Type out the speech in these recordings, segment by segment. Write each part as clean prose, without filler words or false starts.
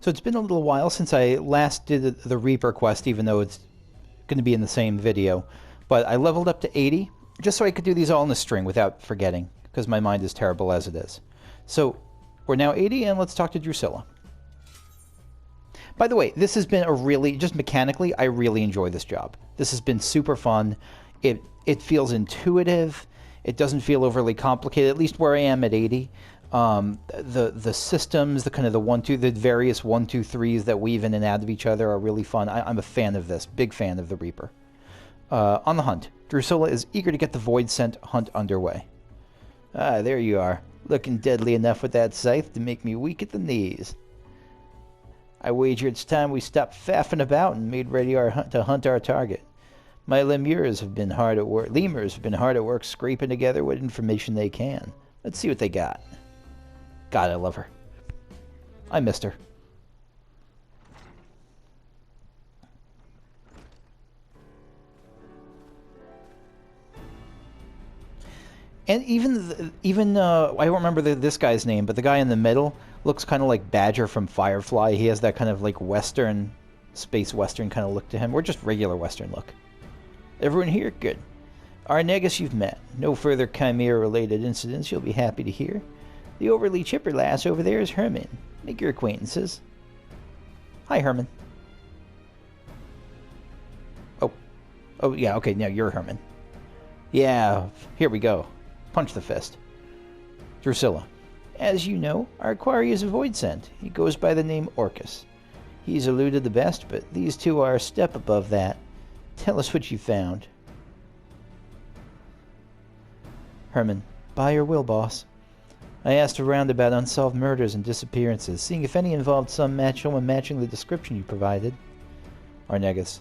So it's been a little while since I last did the Reaper quest, even though it's going to be in the same video. But I leveled up to 80, just so I could do these all in a string without forgetting, because my mind is terrible as it is. So we're now 80, and let's talk to Drusilla. By the way, this has been a really, just mechanically, I really enjoy this job. This has been super fun. It feels intuitive. It doesn't feel overly complicated, at least where I am at 80. The systems, the various 1, 2, 3s that weave in and out of each other are really fun. I'm a fan of this, big fan of the Reaper. On the hunt, Drusilla is eager to get the Void Scent hunt underway. Ah, there you are, looking deadly enough with that scythe to make me weak at the knees. I wager it's time we stopped faffing about and made ready to hunt our target. My lemurs have been hard at work scraping together what information they can. Let's see what they got. God, I love her. I missed her. And even I don't remember this guy's name, but the guy in the middle looks kind of like Badger from Firefly. He has that kind of like Western, space Western kind of look to him, or just regular Western look. Everyone here? Good. Arnegis you've met. No further Chimera-related incidents you'll be happy to hear. The overly chipper lass over there is Herman. Make your acquaintances. Hi, Herman. Oh yeah, okay, now you're Herman. Yeah, here we go. Punch the fist. Drusilla. As you know, our quarry is a Void Scent. He goes by the name Orcus. He's eluded the best, but these two are a step above that. Tell us what you found. Herman. By your will, boss. I asked around about unsolved murders and disappearances, seeing if any involved someone matching the description you provided. Arnegis.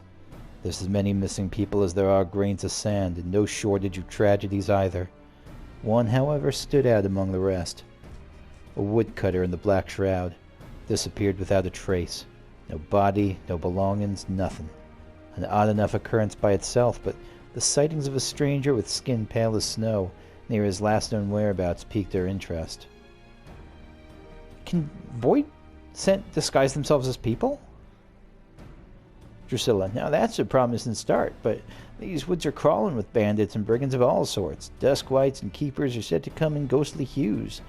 There's as many missing people as there are grains of sand, and no shortage of tragedies either. One, however, stood out among the rest. A woodcutter in the Black Shroud. Disappeared without a trace. No body, no belongings, nothing. An odd enough occurrence by itself, but the sightings of a stranger with skin pale as snow near his last known whereabouts piqued their interest. Can Void Scent disguise themselves as people? Drusilla. Now that's a promising start, but these woods are crawling with bandits and brigands of all sorts. Duskwights and keepers are said to come in ghostly hues.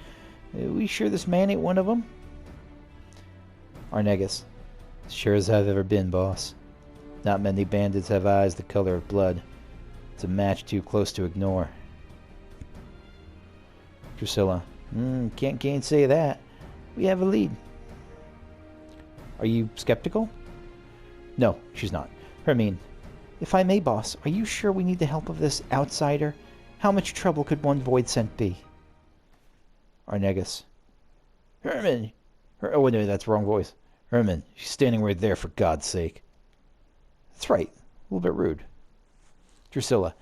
Are we sure this man ain't one of them? Arnegis. Sure as I've ever been, boss. Not many bandits have eyes the color of blood. It's a match too close to ignore. Drusilla. Can't gainsay that. We have a lead. Are you skeptical? No, she's not. Hermine. If I may, boss, are you sure we need the help of this outsider? How much trouble could one Void Scent be? Arnegis. Herman! Oh, wait a minute, that's the wrong voice. Herman, she's standing right there, for God's sake. That's right. A little bit rude. Drusilla.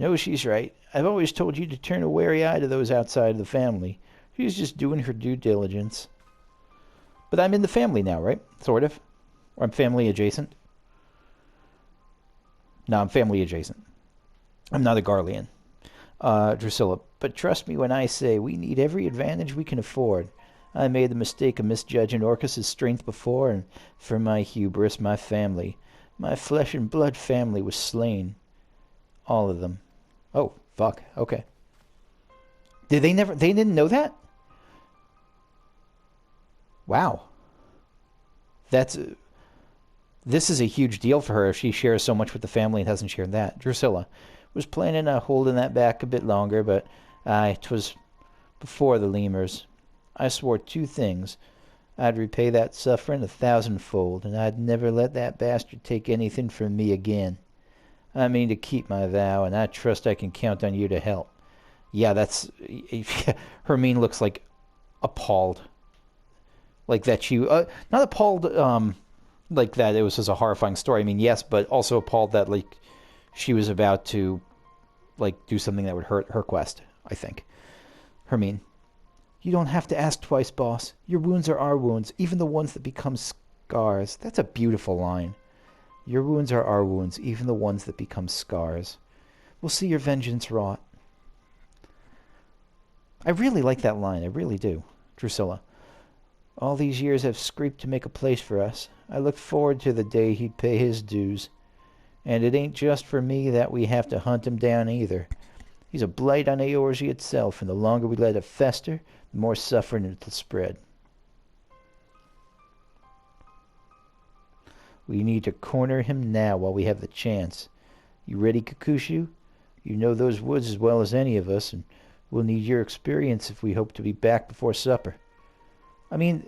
No, she's right. I've always told you to turn a wary eye to those outside of the family. She's just doing her due diligence. But I'm in the family now, right? Sort of. Or I'm family adjacent. No, I'm family adjacent. I'm not a Garlean. Drusilla. But trust me when I say we need every advantage we can afford. I made the mistake of misjudging Orcus' strength before, and for my hubris, my family, my flesh and blood family was slain. All of them. Oh, fuck. Okay. They didn't know that? Wow. This is a huge deal for her if she shares so much with the family and hasn't shared that. Drusilla. Was planning on holding that back a bit longer, but 'twas before the lemurs. I swore 2 things. I'd repay that suffering 1,000-fold, and I'd never let that bastard take anything from me again. I mean to keep my vow, and I trust I can count on you to help. Yeah, that's... Hermine looks like appalled. Like that she... not appalled, like that it was just a horrifying story. I mean, yes, but also appalled that, like, she was about to, like, do something that would hurt her quest, I think. Hermine. You don't have to ask twice, boss. Your wounds are our wounds, even the ones that become scars. That's a beautiful line. Your wounds are our wounds, even the ones that become scars. We'll see your vengeance wrought. I really like that line. I really do. Drusilla. All these years have scraped to make a place for us. I look forward to the day he'd pay his dues. And it ain't just for me that we have to hunt him down either. He's a blight on Eorzea itself, and the longer we let it fester, the more suffering it'll spread. We need to corner him now while we have the chance. You ready, Kakushu? You know those woods as well as any of us, and we'll need your experience if we hope to be back before supper. I mean,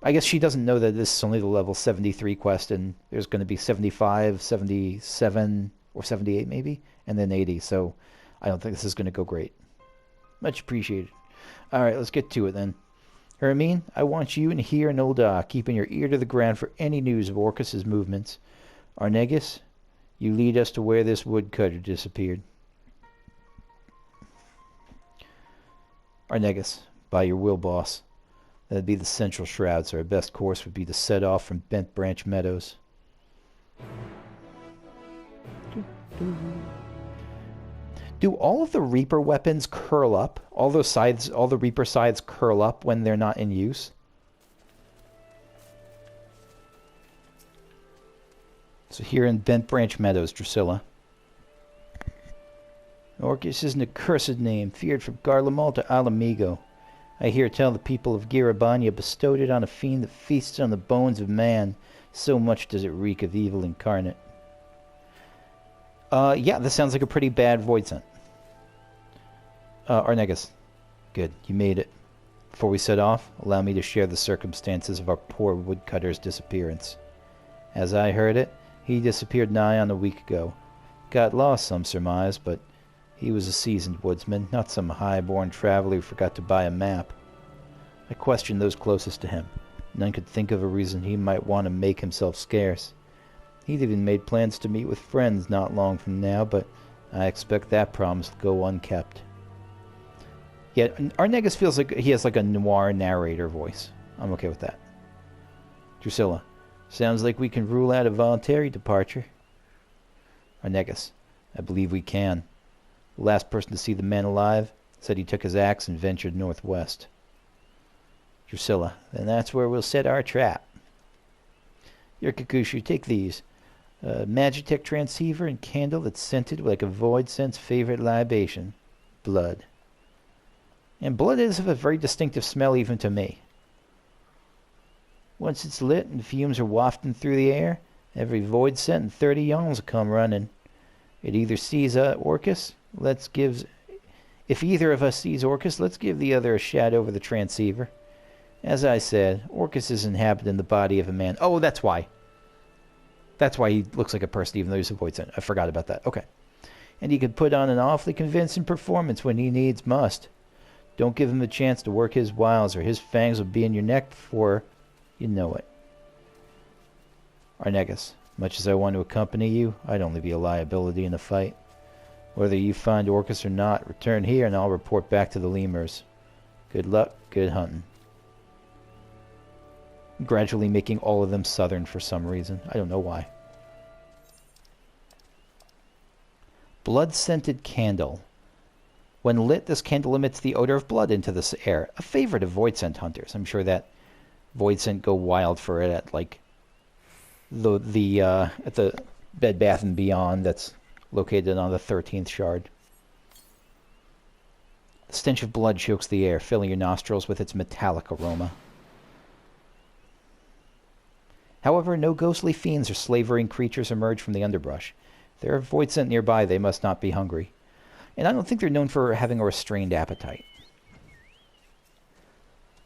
I guess she doesn't know that this is only the level 73 quest, and there's going to be 75, 77, or 78 maybe, and then 80, so I don't think this is going to go great. Much appreciated. Alright, let's get to it then. Hermine, I want you in here and Ulda, keeping your ear to the ground for any news of Orcus's movements. Arnegis, you lead us to where this woodcutter disappeared. Arnegis, by your will, boss. That'd be the central shroud, so our best course would be to set off from Bent Branch Meadows. Do all of the Reaper weapons curl up? All those scythes, all the Reaper scythes curl up when they're not in use? So here in Bent Branch Meadows, Drusilla. Orcus is an accursed name, feared from Garlemald to Alamigo. I hear tell the people of Girabania bestowed it on a fiend that feasts on the bones of man. So much does it reek of evil incarnate. Yeah, this sounds like a pretty bad void scent. Arnegis. Good, you made it. Before we set off, allow me to share the circumstances of our poor woodcutter's disappearance. As I heard it, he disappeared nigh on a week ago. Got lost, some surmise, but he was a seasoned woodsman, not some high-born traveler who forgot to buy a map. I questioned those closest to him. None could think of a reason he might want to make himself scarce. He'd even made plans to meet with friends not long from now, but I expect that promise will go unkept. Yet, Arnegis feels like he has like a noir narrator voice. I'm okay with that. Drusilla. Sounds like we can rule out a voluntary departure. Arnegis. I believe we can. The last person to see the man alive said he took his axe and ventured northwest. Drusilla. Then that's where we'll set our trap. Here, Kakushu, take these. A Magitech transceiver and candle that's scented like a void scent's favorite libation. Blood. And blood is of a very distinctive smell even to me. Once it's lit and the fumes are wafting through the air, every void scent and 30 yawns will come running. It either sees Orcus, if either of us sees Orcus, let's give the other a shot over the transceiver. As I said, Orcus is inhabiting the body of a man. Oh, that's why. That's why he looks like a person, even though he's a void scent. I forgot about that. Okay. And he could put on an awfully convincing performance when he needs must. Don't give him a chance to work his wiles, or his fangs will be in your neck before you know it. Arnegis, much as I want to accompany you, I'd only be a liability in a fight. Whether you find Orcus or not, return here and I'll report back to the lemurs. Good luck, good hunting. Gradually making all of them southern for some reason. I don't know why. Blood-scented candle. When lit, this candle emits the odor of blood into the air, a favorite of void scent hunters. I'm sure that void scent go wild for it at like at the Bed Bath and Beyond that's located on the 13th shard. The stench of blood chokes the air, filling your nostrils with its metallic aroma. However, no ghostly fiends or slavering creatures emerge from the underbrush. If there are void scent nearby, they must not be hungry. And I don't think they're known for having a restrained appetite.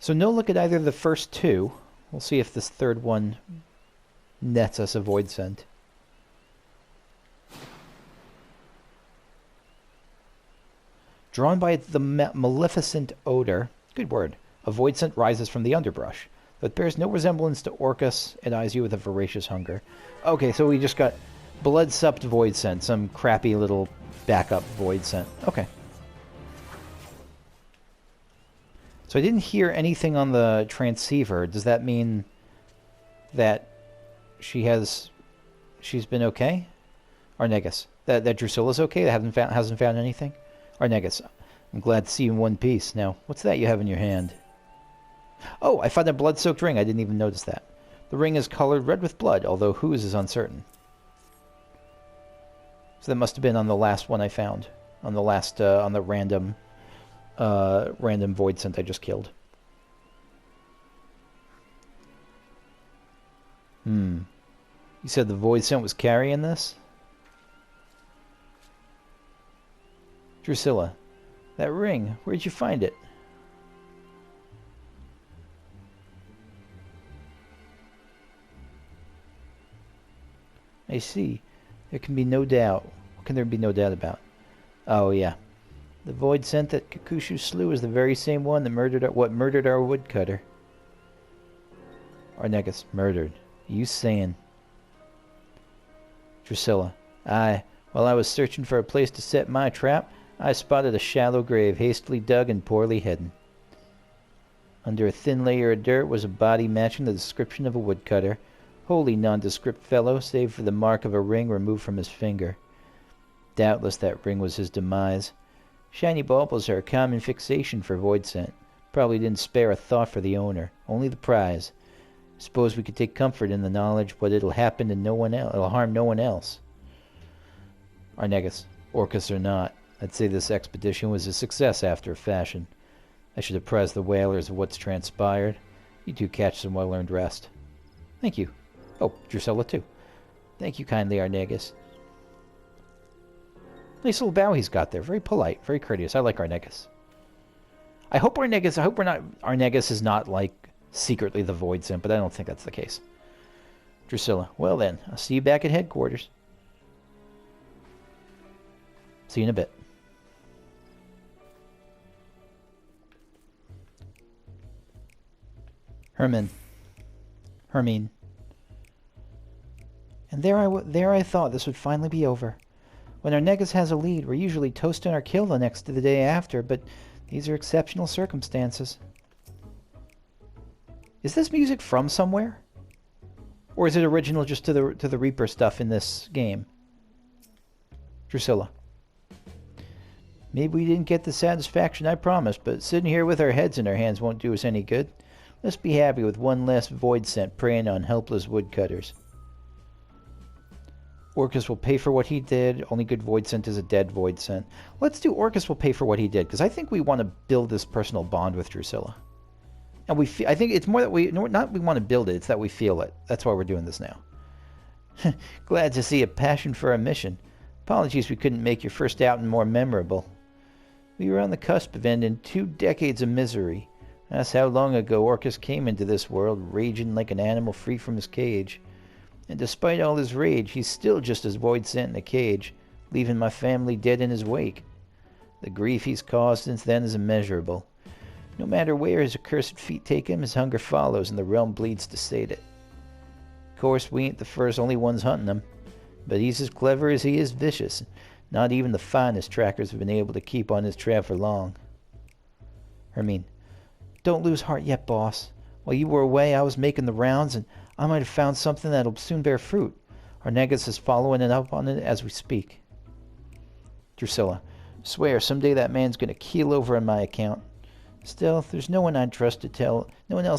So no look at either of the first two. We'll see if this third one nets us a void scent. Drawn by the maleficent odor, good word, a void scent rises from the underbrush. Though it bears no resemblance to Orcus, it eyes you with a voracious hunger. Okay, so we just got blood-supped void scent, some crappy little backup void scent. Okay. So I didn't hear anything on the transceiver. Does that mean that she's been okay? Arnegis. That Drusilla's okay? That hasn't found anything? Arnegis. I'm glad to see you in one piece. Now, what's that you have in your hand? Oh, I found a blood-soaked ring. I didn't even notice that. The ring is colored red with blood, although whose is uncertain. So that must have been on the last one I found. On the last, on the random void scent I just killed. You said the void scent was carrying this? Drusilla, that ring, where'd you find it? I see. There can be no doubt. What can there be no doubt about? Oh, yeah. The void scent that Kakushu slew is the very same one that murdered our woodcutter. Arnegis, murdered. You saying? Drusilla, aye. While I was searching for a place to set my trap, I spotted a shallow grave, hastily dug and poorly hidden. Under a thin layer of dirt was a body matching the description of a woodcutter. Wholly nondescript fellow, save for the mark of a ring removed from his finger. Doubtless that ring was his demise. Shiny baubles are a common fixation for void scent. Probably didn't spare a thought for the owner, only the prize. Suppose we could take comfort in the knowledge, but it'll happen to no one else. It'll harm no one else. Arnegis, Orcus or not, I'd say this expedition was a success after a fashion. I should apprise the whalers of what's transpired. You two catch some well-earned rest. Thank you. Oh, Drusilla too. Thank you kindly, Arnegis. Nice little bow he's got there. Very polite, very courteous. I like Arnegis. I hope Arnegis is not like secretly the void scent, but I don't think that's the case. Drusilla, well then, I'll see you back at headquarters. See you in a bit. Hermine. And there I thought this would finally be over. When Arnegis has a lead, we're usually toasting our kill the next to the day after, but these are exceptional circumstances. Is this music from somewhere? Or is it original just to the Reaper stuff in this game? Drusilla. Maybe we didn't get the satisfaction I promised, but sitting here with our heads in our hands won't do us any good. Let's be happy with one less void scent preying on helpless woodcutters. Orcus will pay for what he did. Only good void scent is a dead void scent. Let's do Orcus will pay for what he did, because I think we want to build this personal bond with Drusilla. And I think it's more that we want to build it, it's that we feel it. That's why we're doing this now. Glad to see a passion for our mission. Apologies we couldn't make your first outing more memorable. We were on the cusp of ending 2 decades of misery. That's how long ago Orcus came into this world, raging like an animal free from his cage. And despite all his rage, he's still just as void sent in a cage, leaving my family dead in his wake. The grief he's caused since then is immeasurable. No matter where his accursed feet take him, his hunger follows and the realm bleeds to sate it. Of course, we ain't the only ones hunting him, but he's as clever as he is vicious. Not even the finest trackers have been able to keep on his trail for long. Hermine, don't lose heart yet, boss. While you were away, I was making the rounds, and I might have found something that'll soon bear fruit. Arnegis is following it up on it as we speak. Drusilla, swear someday that man's gonna keel over on my account. Still, there's no one else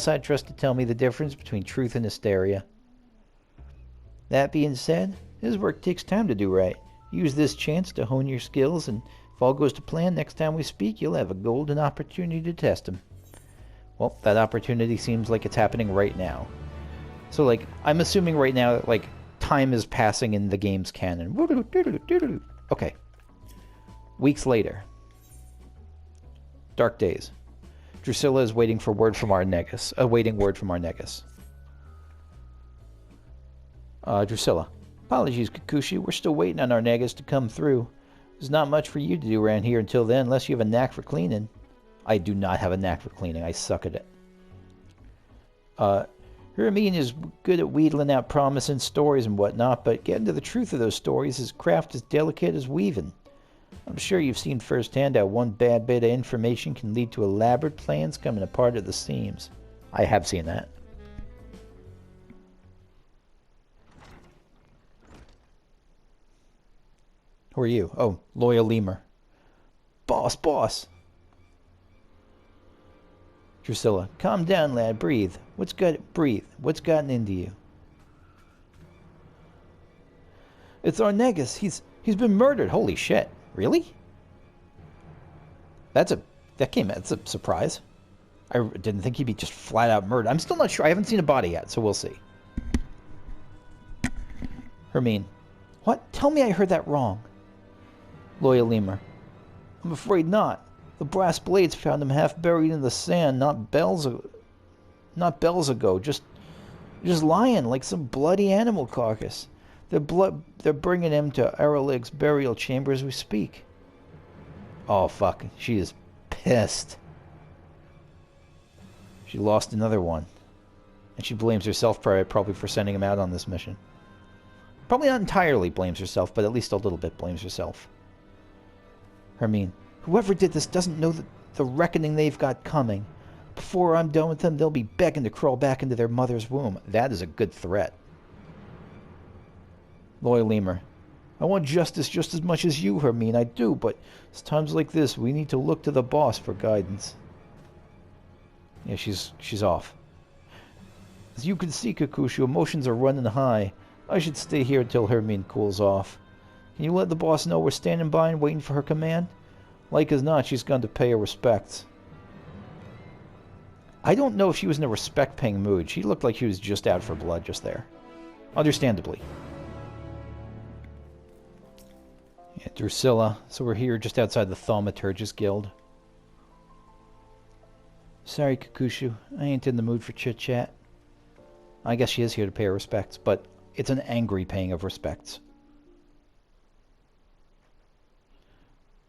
I'd trust to tell me the difference between truth and hysteria. That being said, his work takes time to do right. Use this chance to hone your skills, and if all goes to plan, next time we speak, you'll have a golden opportunity to test them. Well, that opportunity seems like it's happening right now. So, like, I'm assuming right now that, like, time is passing in the game's canon. Okay. Weeks later. Dark days. Drusilla is waiting for word from Arnegis. Awaiting word from Arnegis. Drusilla. Apologies, Kikuchi. We're still waiting on Arnegis to come through. There's not much for you to do around here until then, unless you have a knack for cleaning. I do not have a knack for cleaning. I suck at it. Hermine is good at wheedling out promising stories and whatnot, but getting to the truth of those stories is craft as delicate as weaving. I'm sure you've seen firsthand how one bad bit of information can lead to elaborate plans coming apart at the seams. I have seen that. Who are you? Oh, loyal lemur. Boss! Drusilla. Calm down, lad. Breathe. Breathe. What's gotten into you? It's Arnegis. He's been murdered. Holy shit. Really? That's a surprise. I didn't think he'd be just flat out murdered. I'm still not sure. I haven't seen a body yet, so we'll see. Hermine. What? Tell me I heard that wrong. Loyal Lemur. I'm afraid not. The brass blades found him half buried in the sand, not bells ago, just lying like some bloody animal carcass. They're bringing him to Aralig's burial chamber as we speak. Oh fuck, she is pissed. She lost another one. And she blames herself probably for sending him out on this mission. Probably not entirely blames herself, but at least a little bit blames herself. Hermine. Whoever did this doesn't know the reckoning they've got coming. Before I'm done with them, they'll be begging to crawl back into their mother's womb. That is a good threat. Loyal Lemur. I want justice just as much as you, Hermine. I do, but it's times like this we need to look to the boss for guidance. Yeah, she's off. As you can see, Kakushu, emotions are running high. I should stay here until Hermine cools off. Can you let the boss know we're standing by and waiting for her command? Like as not, she's gone to pay her respects. I don't know if she was in a respect-paying mood. She looked like she was just out for blood just there. Understandably. Yeah, Drusilla. So we're here just outside the Thaumaturgist Guild. Sorry, Kakushu. I ain't in the mood for chit-chat. I guess she is here to pay her respects, but it's an angry paying of respects.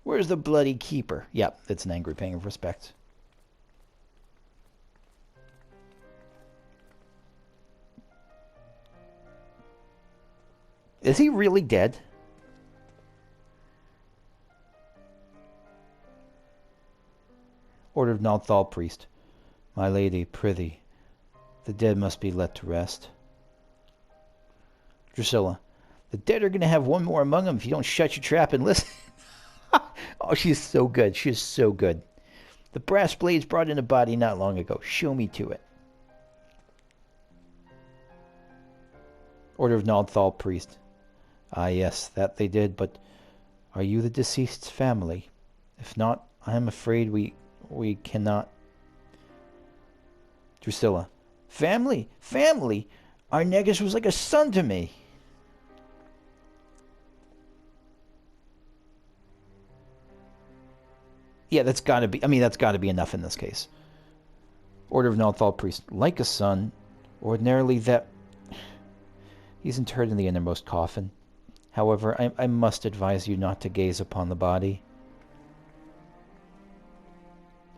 Where's the bloody keeper? Yep, it's an angry paying of respect. Is he really dead? Order of Nalthal Priest. My lady, prithee, the dead must be let to rest. Drusilla. The dead are going to have one more among them if you don't shut your trap and listen. Oh, she's so good. She is so good. The brass blades brought in a body not long ago. Show me to it. Order of Nalthal Priest. Ah, yes, that they did, but are you the deceased's family? If not, I am afraid we cannot. Drusilla. Family? Family? Arnegis was like a son to me. Yeah, that's got to be... I mean, that's got to be enough in this case. Order of Nalthal Priest. Like a son. Ordinarily that... He's interred in the innermost coffin. However, I must advise you not to gaze upon the body.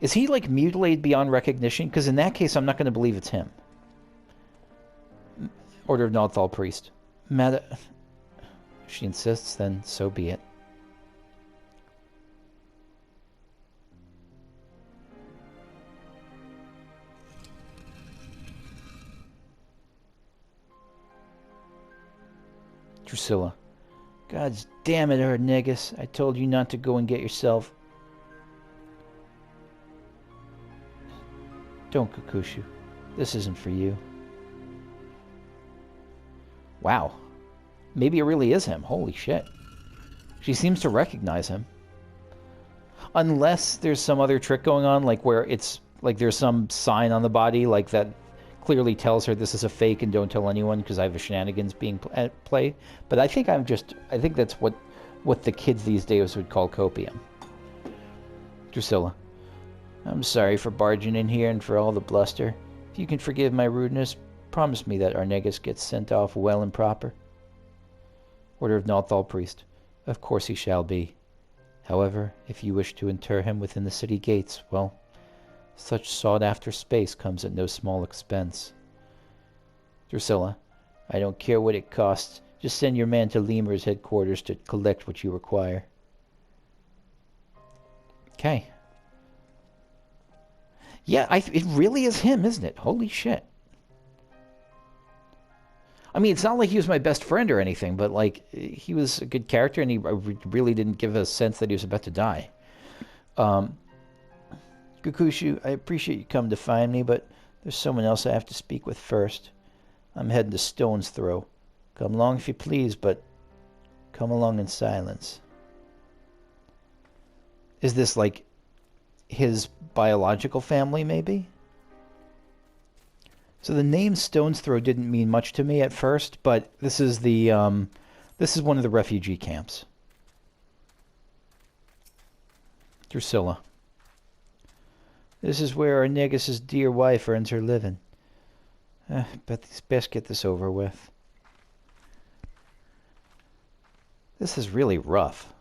Is he, like, mutilated beyond recognition? Because in that case, I'm not going to believe it's him. Order of Nalthal Priest. If she insists, then so be it. Drusilla. God's damn it, Arnegis. I told you not to go and get yourself. Don't, Kakushu. This isn't for you. Wow. Maybe it really is him. Holy shit. She seems to recognize him. Unless there's some other trick going on, like where it's like there's some sign on the body like that clearly tells her this is a fake and don't tell anyone because I have a shenanigans being played. But I think I think that's what the kids these days would call copium. Drusilla. I'm sorry for barging in here and for all the bluster. If you can forgive my rudeness, promise me that Arnegis gets sent off well and proper. Order of Nalthal Priest. Of course he shall be. However, if you wish to inter him within the city gates, well, such sought-after space comes at no small expense. Drusilla. I don't care what it costs. Just send your man to Lemur's headquarters to collect what you require. Okay. Yeah, it really is him, isn't it? Holy shit. I mean, it's not like he was my best friend or anything, but, like, he was a good character, and he really didn't give a sense that he was about to die. Gakushu, I appreciate you coming to find me, but there's someone else I have to speak with first. I'm heading to Stone's Throw. Come along if you please, but come along in silence. Is this like his biological family, maybe? So the name Stone's Throw didn't mean much to me at first, but this is this is one of the refugee camps. Drusilla. This is where Arnegis' dear wife earns her living. Bet it's best get this over with. This is really rough.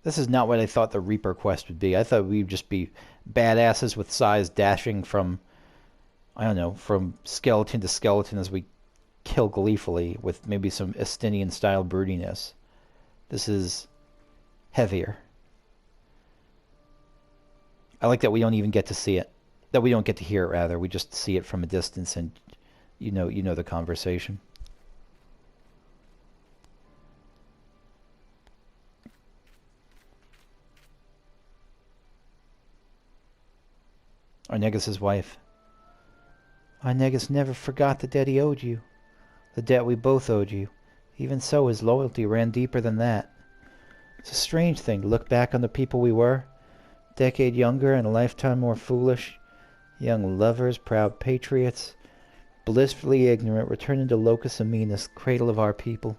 This is not what I thought the Reaper quest would be. I thought we'd just be badasses with size dashing from, I don't know, from skeleton to skeleton as we kill gleefully with maybe some Estinian-style broodiness. This is heavier. I like that we don't even get to see it. That we don't get to hear it, rather. We just see it from a distance and you know the conversation. Arnegis' wife. Arnegis never forgot the debt he owed you. The debt we both owed you. Even so, his loyalty ran deeper than that. It's a strange thing to look back on the people we were. A decade younger and a lifetime more foolish. Young lovers, proud patriots. Blissfully ignorant, returning to Locus Aminus, cradle of our people.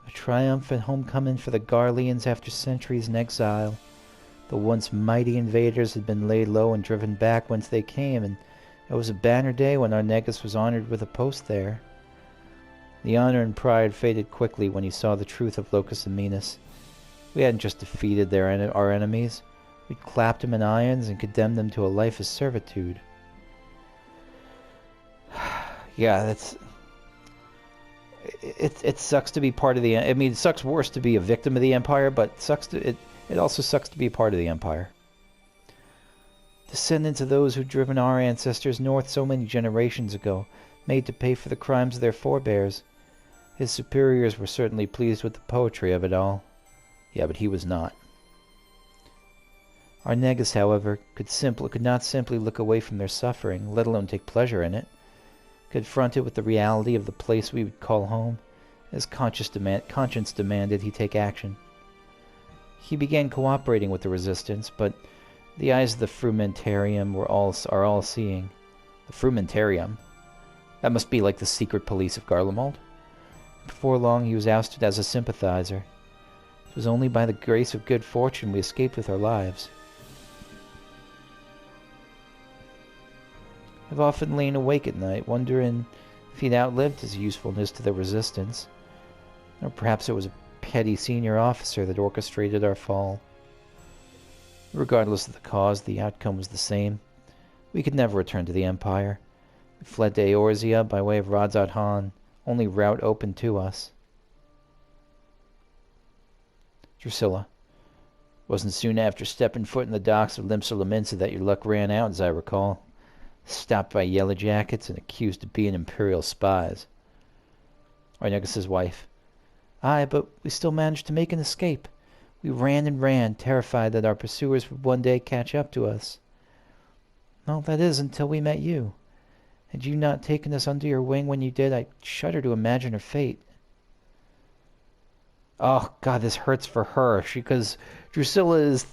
A triumphant homecoming for the Garleans after centuries in exile. The once mighty invaders had been laid low and driven back whence they came, and it was a banner day when Arnegis was honored with a post there. The honor and pride faded quickly when he saw the truth of Locus Aminus. We hadn't just defeated our enemies. We'd clapped them in irons and condemned them to a life of servitude. Yeah, that's... It sucks to be part of the... I mean, it sucks worse to be a victim of the Empire, but it also sucks to be a part of the Empire. Descendants of those who'd driven our ancestors north so many generations ago, made to pay for the crimes of their forebears. His superiors were certainly pleased with the poetry of it all. Yeah, but he was not. Arnegis, however, could not simply look away from their suffering, let alone take pleasure in it. Confronted with the reality of the place we would call home, his conscience demanded he take action. He began cooperating with the resistance, but the eyes of the Frumentarium are all seeing. The Frumentarium? That must be like the secret police of Garlemald. Before long he was ousted as a sympathizer. It was only by the grace of good fortune we escaped with our lives. I've often lain awake at night, wondering if he'd outlived his usefulness to the resistance. Or perhaps it was a petty senior officer that orchestrated our fall. Regardless of the cause, the outcome was the same. We could never return to the Empire. We fled to Eorzea by way of Radzat Han, only route open to us. Drusilla. Wasn't soon after stepping foot in the docks of Limsa Lominsa that your luck ran out, as I recall. Stopped by Yellow Jackets and accused of being Imperial spies. Arnegis' wife. Aye, but we still managed to make an escape. We ran and ran, terrified that our pursuers would one day catch up to us. Well, that is until we met you. Had you not taken us under your wing when you did, I shudder to imagine her fate. Oh, God, this hurts for her. Because Drusilla is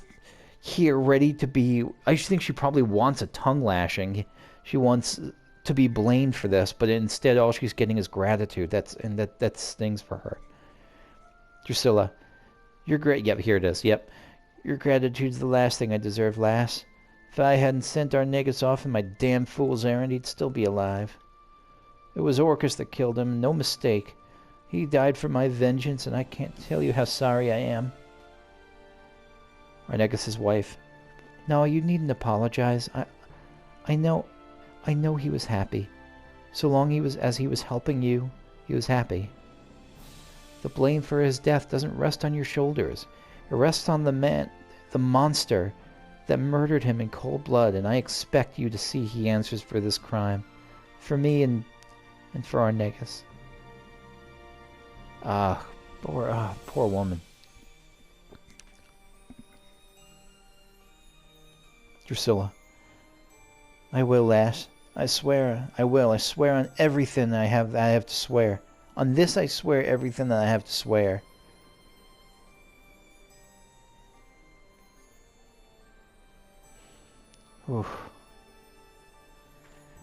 here ready to be... I think she probably wants a tongue lashing. She wants to be blamed for this, but instead all she's getting is gratitude. That stings for her. Drusilla, you're great. Yep, here it is. Yep. Your gratitude's the last thing I deserve, lass. If I hadn't sent Arnegis off on my damn fool's errand, he'd still be alive. It was Orcus that killed him, no mistake. He died for my vengeance, and I can't tell you how sorry I am. Arnegis' wife. No, you needn't apologize. I know he was happy. So long as he was helping you, he was happy. The blame for his death doesn't rest on your shoulders. It rests on the monster that murdered him in cold blood, and I expect you to see he answers for this crime. For me and for Arnegis. Poor woman. Drusilla. I will, lass. I swear, I will. I swear on everything I have to swear. On this I swear everything that I have to swear. Oof.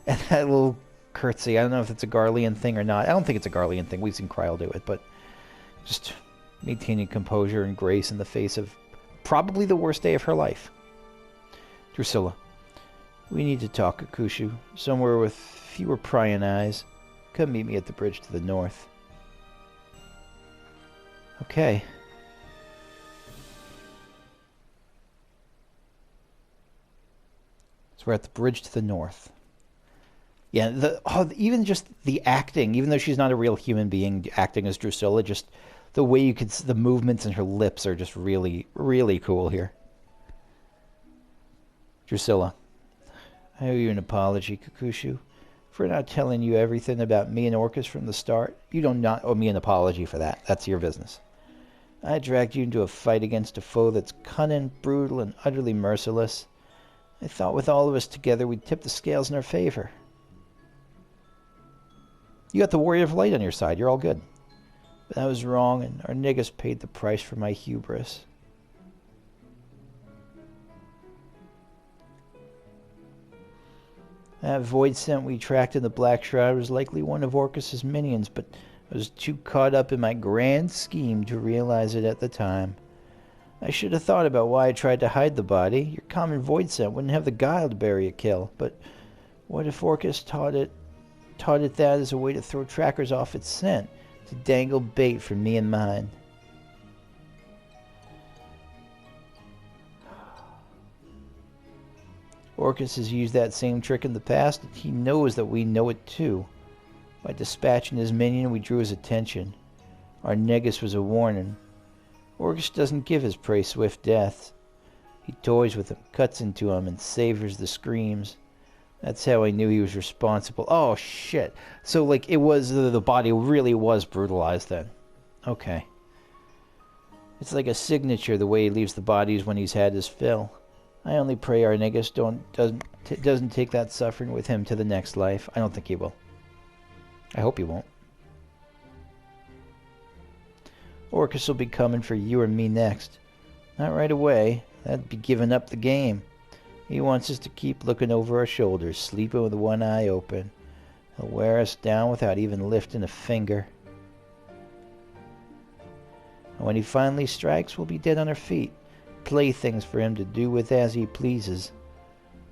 And that little curtsy, I don't know if it's a Garlean thing or not. I don't think it's a Garlean thing. We've seen Kryl do it, but just maintaining composure and grace in the face of probably the worst day of her life. Drusilla. We need to talk, Kakushu. Somewhere with fewer prying eyes. Come meet me at the bridge to the north. Okay. So we're at the bridge to the north. Yeah, even just the acting, even though she's not a real human being acting as Drusilla, just the way you could, the movements in her lips are just really, really cool here. Drusilla. I owe you an apology, Kakushu, for not telling you everything about me and Orcus from the start. You do not owe me an apology for that. That's your business. I dragged you into a fight against a foe that's cunning, brutal, and utterly merciless. I thought with all of us together we'd tip the scales in our favor. You got the Warrior of Light on your side. You're all good. But I was wrong, and Arnegis paid the price for my hubris. That void scent we tracked in the Black Shroud was likely one of Orcus's minions, but I was too caught up in my grand scheme to realize it at the time. I should have thought about why I tried to hide the body. Your common void scent wouldn't have the guile to bury a kill, but what if Orcus taught it that as a way to throw trackers off its scent, to dangle bait for me and mine? Orcus has used that same trick in the past, and he knows that we know it too. By dispatching his minion, we drew his attention. Arnegis was a warning. Orcus doesn't give his prey swift deaths. He toys with him, cuts into him, and savors the screams. That's how I knew he was responsible. Oh, shit. So, like, it was, the body really was brutalized then. Okay. It's like a signature, the way he leaves the bodies when he's had his fill. I only pray Arnegis doesn't take that suffering with him to the next life. I don't think he will. I hope he won't. Orcus will be coming for you or me next. Not right away. That'd be giving up the game. He wants us to keep looking over our shoulders, sleeping with one eye open. He'll wear us down without even lifting a finger. And when he finally strikes, we'll be dead on our feet. Playthings for him to do with as he pleases.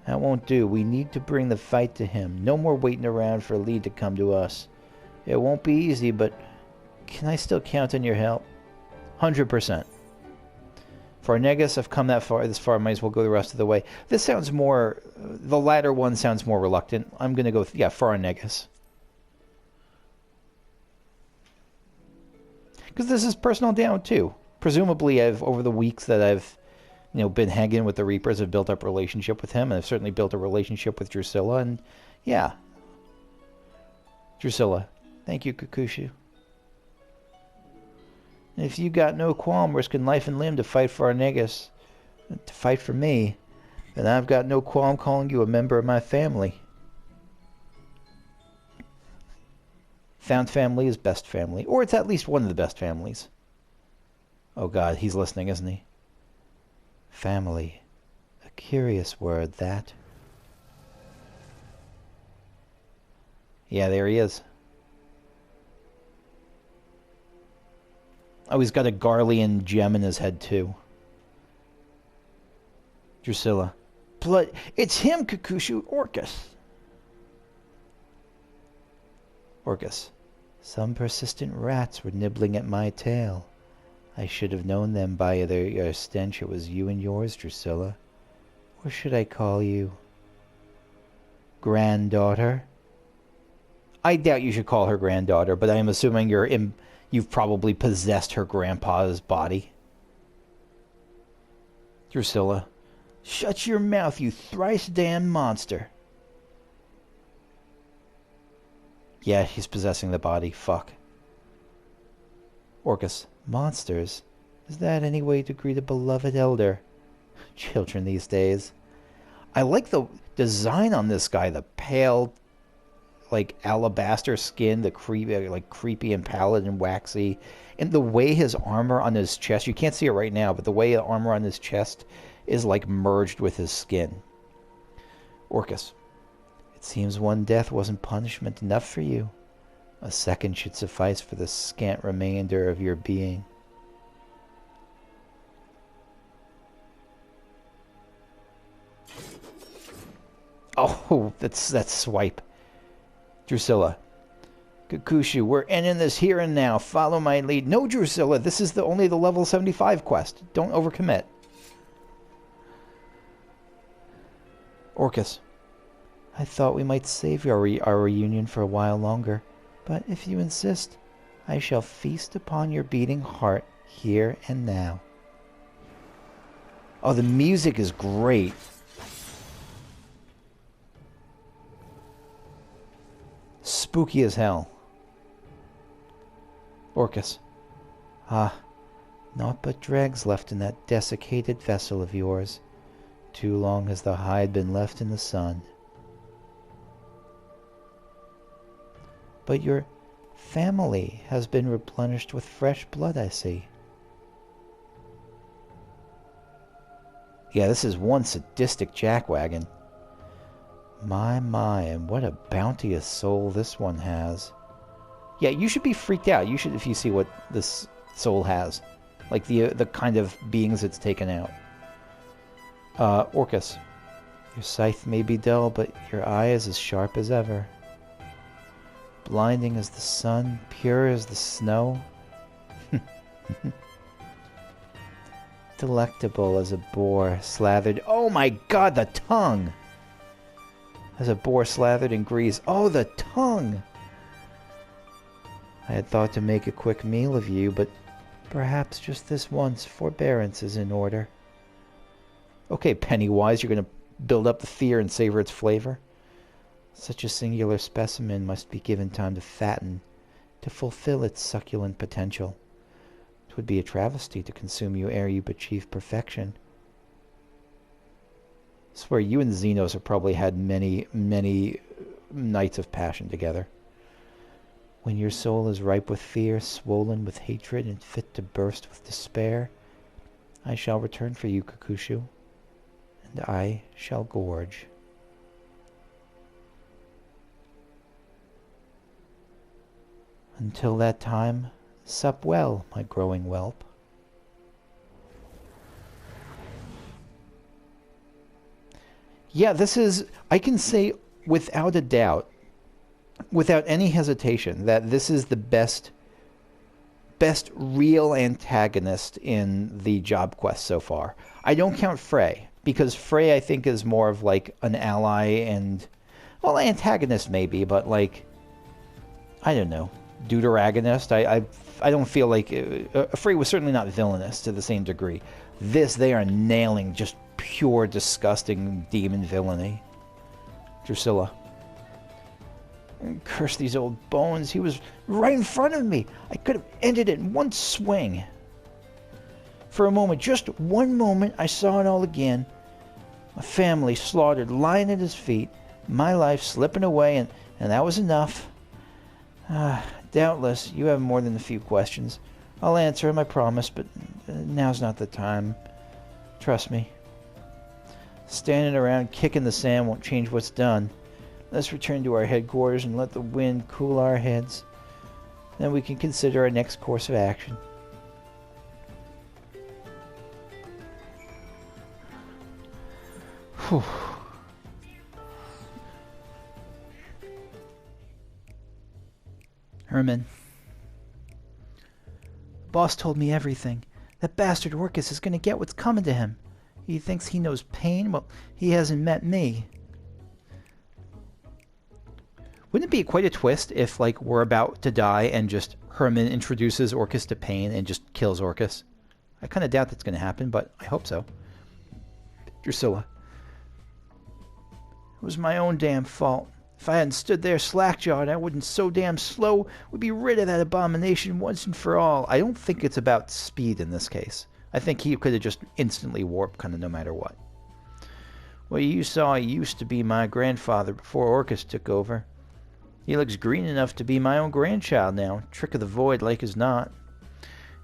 That won't do. We need to bring the fight to him. No more waiting around for a lead to come to us. It won't be easy, but can I still count on your help? 100%. For Arnegis, I've come this far, might as well go the rest of the way. This sounds more, the latter one sounds more reluctant. I'm going to go, yeah, for Arnegis. Because this is personal down, too. Presumably, over the weeks that I've, been hanging with the Reapers, I've built up a relationship with him, and I've certainly built a relationship with Drusilla, and yeah. Drusilla, thank you, Kakushu. And if you got no qualm risking life and limb to fight for Arnegis, to fight for me, then I've got no qualm calling you a member of my family. Found family is best family, or it's at least one of the best families. Oh God, he's listening, isn't he? Family. A curious word, that. Yeah, there he is. Oh, he's got a Garlean gem in his head, too. Drusilla. Blood. It's him, Kakushu. Orcus. Orcus. Some persistent rats were nibbling at my tail. I should have known them by their stench. It was you and yours, Drusilla. Or should I call you granddaughter? I doubt you should call her granddaughter, but I am assuming you've probably possessed her grandpa's body. Drusilla. Shut your mouth, you thrice damned monster. Yeah, he's possessing the body. Fuck. Orcus. Monsters? Is that any way to greet a beloved elder? Children these days. I like the design on this guy. The pale, like alabaster skin, the creepy and pallid and waxy, and the way his armor on his chest, you can't see it right now, but the way the armor on his chest is like merged with his skin. Orcus, it seems one death wasn't punishment enough for you. A second should suffice for the scant remainder of your being. Oh, that's swipe. Drusilla. Kakushu, we're ending this here and now. Follow my lead. No, Drusilla, this is only the level 75 quest. Don't overcommit. Orcus. I thought we might save our reunion for a while longer, but if you insist, I shall feast upon your beating heart here and now. Oh, the music is great. Spooky as hell. Orcus. Ah, naught but dregs left in that desiccated vessel of yours. Too long has the hide been left in the sun. But your family has been replenished with fresh blood, I see. Yeah, this is one sadistic jackwagon. My, and what a bounteous soul this one has. Yeah, you should be freaked out. You should, if you see what this soul has. Like the kind of beings it's taken out. Orcus. Your sight may be dull, but your eye is as sharp as ever. Blinding as the sun, pure as the snow. Delectable as a boar slathered... Oh my god, the tongue! As a boar slathered in grease. Oh, the tongue! I had thought to make a quick meal of you, but perhaps just this once forbearance is in order. Okay, Pennywise, you're going to build up the fear and savor its flavor. Such a singular specimen must be given time to fatten, to fulfill its succulent potential. It would be a travesty to consume you ere you achieve perfection. I swear, you and Xenos have probably had many, many nights of passion together. When your soul is ripe with fear, swollen with hatred, and fit to burst with despair, I shall return for you, Kakushu, and I shall gorge. Until that time, sup well, my growing whelp. Yeah, this is, I can say without a doubt, without any hesitation, that this is the best real antagonist in the job quest so far. I don't count Frey, because Frey I think is more of like an ally and, well, antagonist maybe, but like, I don't know, deuteragonist. I don't feel like, Frey was certainly not villainous to the same degree. This, they are nailing just pure, disgusting demon villainy. Drusilla. Curse these old bones. He was right in front of me. I could have ended it in one swing. For a moment, just one moment, I saw it all again. My family slaughtered, lying at his feet. My life slipping away, and that was enough. Doubtless, you have more than a few questions. I'll answer them, I promise, but now's not the time. Trust me. Standing around kicking the sand won't change what's done. Let's return to our headquarters and let the wind cool our heads. Then we can consider our next course of action. Whew. Herman. Boss told me everything. That bastard Orcus is going to get what's coming to him. He thinks he knows pain? Well, he hasn't met me. Wouldn't it be quite a twist if, like, we're about to die and just Herman introduces Orcus to pain and just kills Orcus? I kind of doubt that's going to happen, but I hope so. Drusilla. It was my own damn fault. If I hadn't stood there slack-jawed, I wouldn't so damn slow would be rid of that abomination once and for all. I don't think it's about speed in this case. I think he could have just instantly warped kind of no matter what. What you saw used to be my grandfather before Orcus took over. He looks green enough to be my own grandchild now, trick of the void like as not.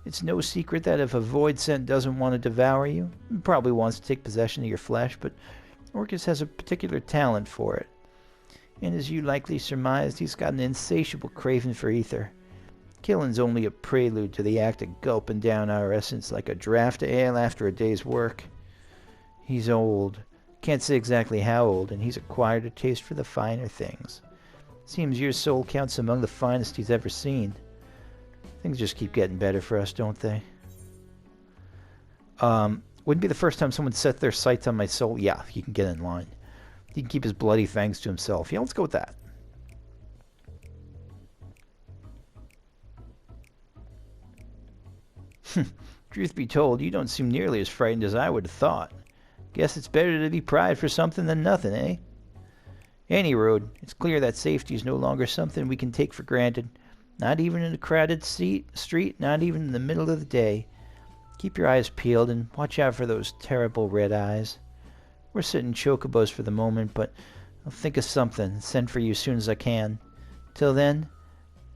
It's no secret that if a void scent doesn't want to devour you, it probably wants to take possession of your flesh, but Orcus has a particular talent for it. And as you likely surmised, he's got an insatiable craving for ether. Killing's only a prelude to the act of gulping down our essence like a draught of ale after a day's work. He's old. Can't say exactly how old, and he's acquired a taste for the finer things. Seems your soul counts among the finest he's ever seen. Things just keep getting better for us, don't they? Wouldn't be the first time someone set their sights on my soul. Yeah, he can get in line. He can keep his bloody fangs to himself. Yeah, let's go with that. Truth be told, you don't seem nearly as frightened as I would have thought. Guess it's better to be pried for something than nothing, eh? Any road, it's clear that safety is no longer something we can take for granted. Not even in a crowded street, not even in the middle of the day. Keep your eyes peeled and watch out for those terrible red eyes. We're sitting chocobos for the moment, but I'll think of something and send for you as soon as I can. Till then,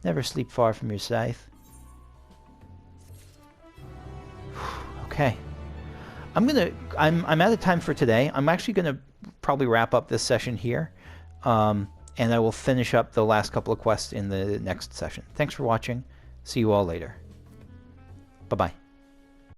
never sleep far from your scythe. Okay. I'm out of time for today. I'm actually gonna probably wrap up this session here. And I will finish up the last couple of quests in the next session. Thanks for watching. See you all later. Bye-bye.